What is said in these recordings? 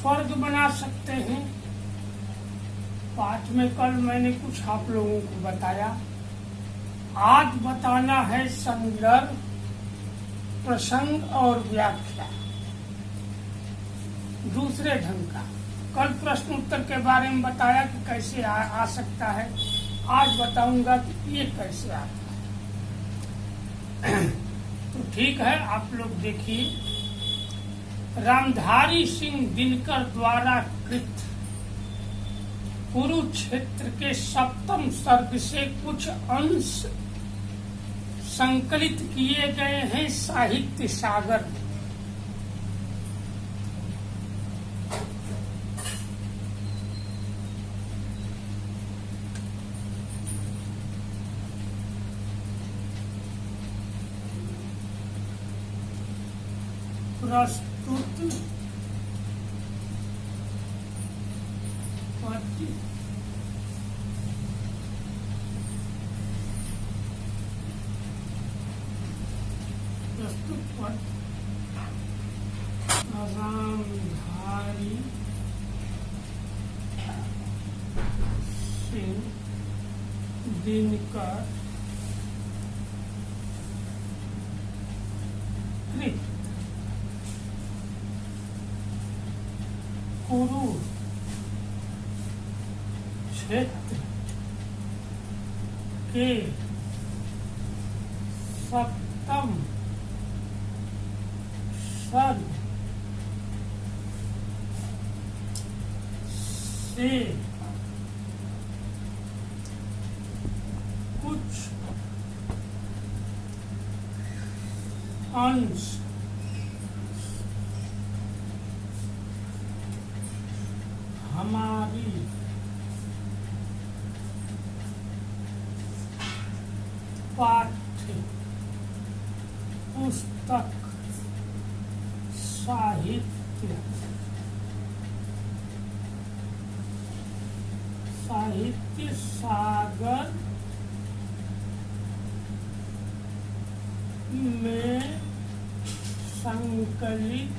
स्वर्ग बना सकते हैं। पाठ में कल मैंने कुछ आप लोगों को बताया। आज बताना है संदर्भ, प्रसंग और व्याख्या दूसरे ढंग का। कल प्रश्न उत्तर के बारे में बताया कि कैसे आ सकता है। आज बताऊंगा कि ये कैसे आता है। तो ठीक है, आप लोग देखिए। रामधारी सिंह दिनकर द्वारा कृत कुरुक्षेत्र के 7वें सर्ग से कुछ अंश संकलित किए गए हैं साहित्य सागर में। प्रस्तुत रामधारी सिंह दिनकर कृत कुरुक्षेत्र के 7वें सर्ग से कुछ अंश हमारी पाठ्य पुस्तक साहित्य सागर में संकलित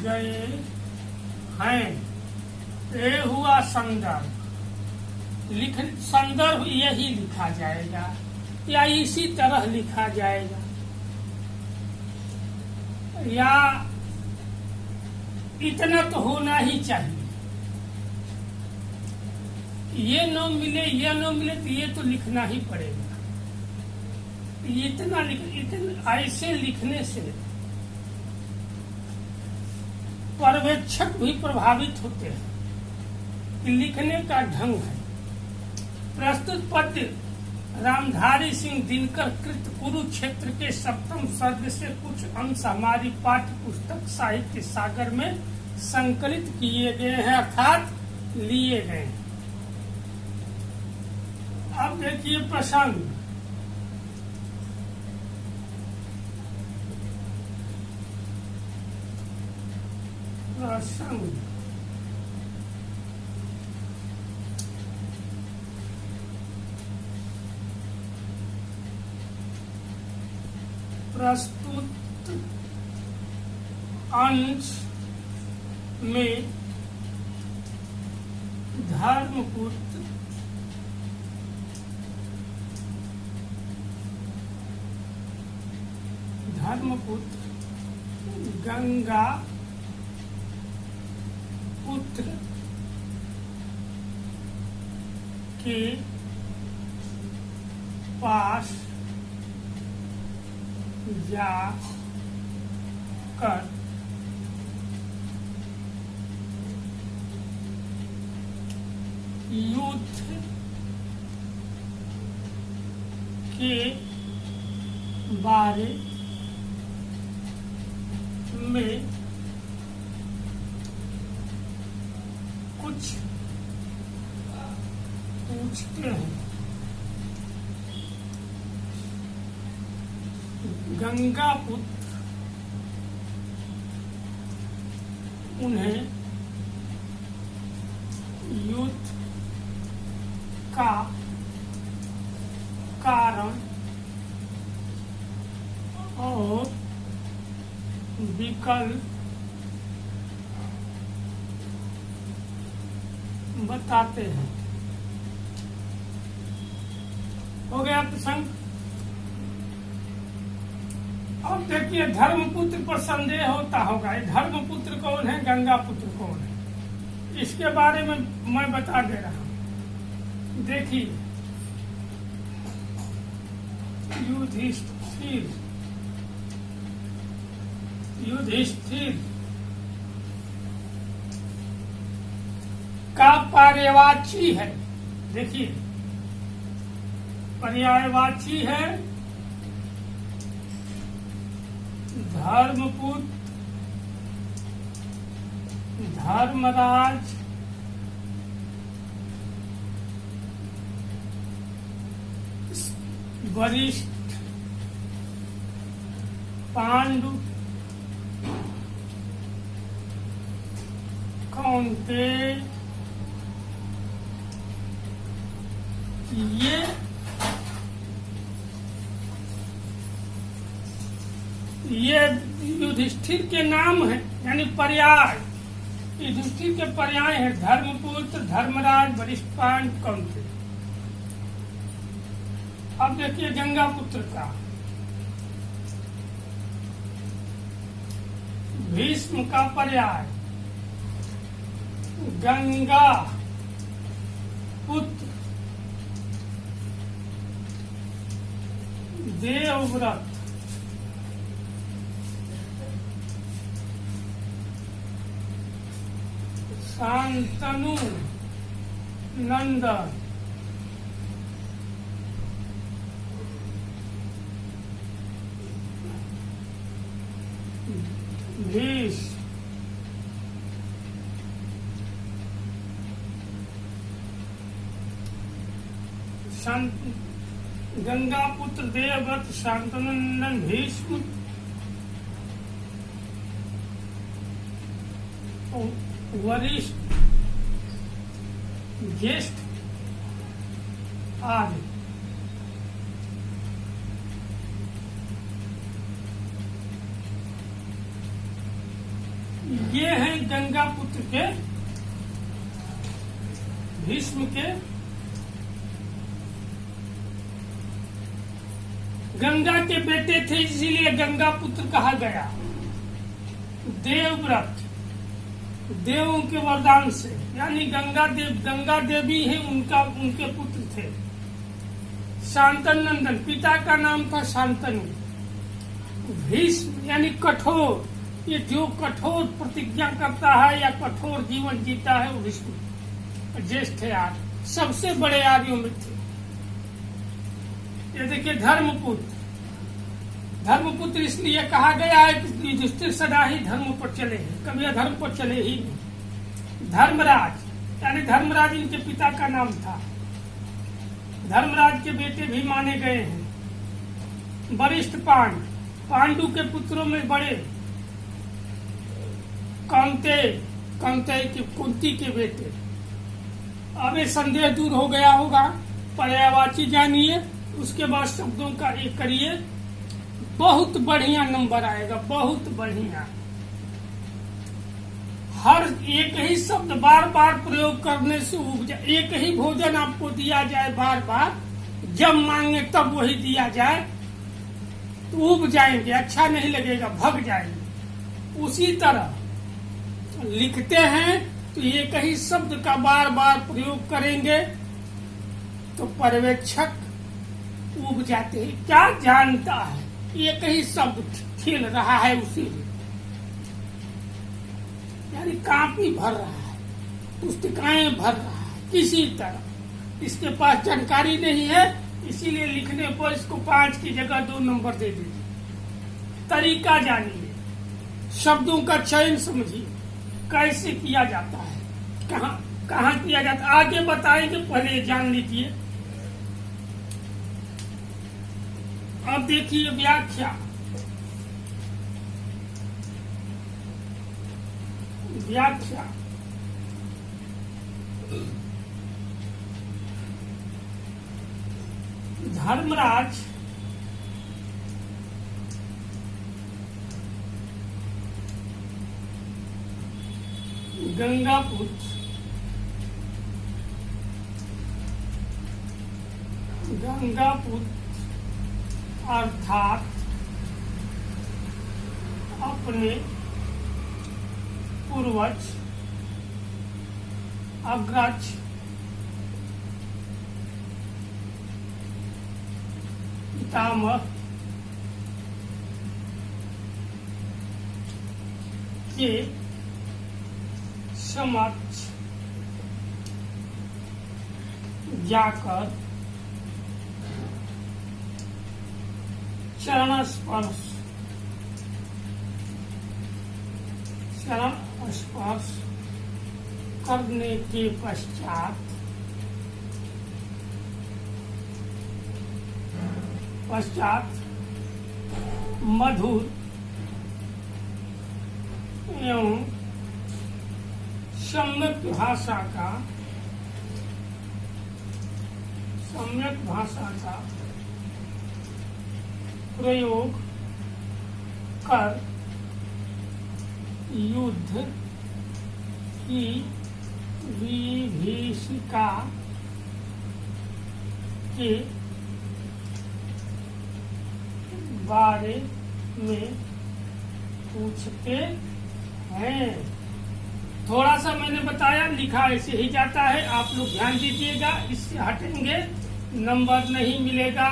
गए हैं। ये हुआ संदर्भ। संदर्भ यही लिखा जाएगा या इसी तरह लिखा जाएगा, या इतना तो होना ही चाहिए। ये न मिले तो ये तो लिखना ही पड़ेगा। इतना ऐसे लिखने से पर्यवेक्षक भी प्रभावित होते हैं कि लिखने का ढंग है। प्रस्तुत पद्य रामधारी सिंह दिनकर कृत कुरुक्षेत्र के 7वें सर्ग से कुछ अंश हमारी पाठ्य पुस्तक साहित्य सागर में संकलित किए गए हैं, अर्थात लिए गए हैं। अब देखिए प्रसंग। प्रस्तुत अंश में धर्मपुत्र गंगा पुत्र के पास जाकर युद्ध के बारे में कुछ पूछते हैं। गंगा पुत्र उन्हें युद्ध का कारण और विकल्प बताते हैं। हो गया प्रसंग। अब देखिए धर्मपुत्र पर संदेह होता होगा, ये धर्मपुत्र कौन है, गंगा पुत्र कौन है, इसके बारे में मैं बता दे रहा हूं। देखिए युधिष्ठिर का पर्यायवाची है। देखिए पर्यायवाची है धर्मपुत्र, धर्मराज, वरिष्ठ पांडु, कौन्तेय, ये युधिष्ठिर के नाम है, यानी पर्याय। युधिष्ठिर के पर्याय है धर्मपुत्र, धर्मराज, वरिष्ठ पांडु, कौन्तेय। अब देखिए गंगा पुत्र का भीष्म का पर्याय गंगा पुत्र, देवव्रत, शांतनु नंदन, भीष्म, गंगा पुत्र, देवव्रत, शांतनु, भीष्म, वरिष्ठ, ज्येष्ठ आदि। ये हैं गंगा पुत्र के, भीष्म के। गंगा के बेटे थे इसीलिए गंगा पुत्र कहा गया। देवव्रत, देवों के वरदान से, यानी गंगा देवी है उनके पुत्र थे। शांतनु नंदन, पिता का नाम था शांतनु। भीष्म यानी कठोर, ये जो कठोर प्रतिज्ञा करता है या कठोर जीवन जीता है वो भीष्म। ज्येष्ठ आर्य, सबसे बड़े आर्यों में थे। ये देखिए धर्मपुत्र, धर्मपुत्र इसलिए कहा गया है कि युधिष्ठिर सदा ही धर्म पर चले हैं, कभी अधर्म पर चले ही नहीं। धर्मराज यानी धर्मराज इनके पिता का नाम था। धर्मराज के बेटे भी माने गए हैं। वरिष्ठ पांडु, पांडु के पुत्रों में बड़े कौन्तेय, कौन्तेय की कुंती के बेटे। अब ये संदेह दूर हो गया होगा। पर्यायवाची जानिए, उसके बाद शब्दों का एक करिए, बहुत बढ़िया नंबर आएगा, बहुत बढ़िया। हर एक ही शब्द बार बार प्रयोग करने से उब जाए। एक ही भोजन आपको दिया जाए बार बार, जब मांगे तब वही दिया जाए तो उब जाएंगे, अच्छा नहीं लगेगा, भग जाएंगे। उसी तरह लिखते हैं तो एक ही शब्द का बार बार प्रयोग करेंगे तो पर्यवेक्षक उब जाते हैं। क्या जानता है, एक ही शब्द खेल रहा है उसी में, यानी कापी भर रहा है, पुस्तिकाएं भर रहा है। किसी तरह इसके पास जानकारी नहीं है, इसीलिए लिखने पर इसको 5 की जगह 2 नंबर दे दीजिए। तरीका जानिए, शब्दों का चयन समझिए, कैसे किया जाता है, कहाँ किया जाता है, आगे बताएंगे, पहले जान लीजिए। अब देखिए व्याख्या। व्याख्या। धर्मराज गंगापुत्र अर्थात अपने पूर्वज अग्रज पितामह के समक्ष जाकर चरण स्पर्श करने के पश्चात मधुर एवं सम्यक भाषा का प्रयोग कर युद्ध की विभीषिका के बारे में पूछते हैं। थोड़ा सा मैंने बताया, लिखा ऐसे ही जाता है, आप लोग ध्यान दीजिएगा। इससे हटेंगे नंबर नहीं मिलेगा।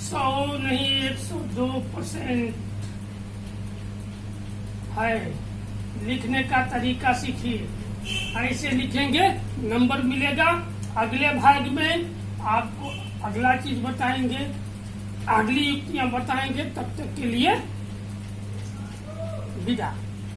100 नहीं 102% है। लिखने का तरीका सीखिए, ऐसे लिखेंगे नंबर मिलेगा। अगले भाग में आपको अगला चीज बताएंगे, अगली युक्तियां बताएंगे। तब तक के लिए विदा।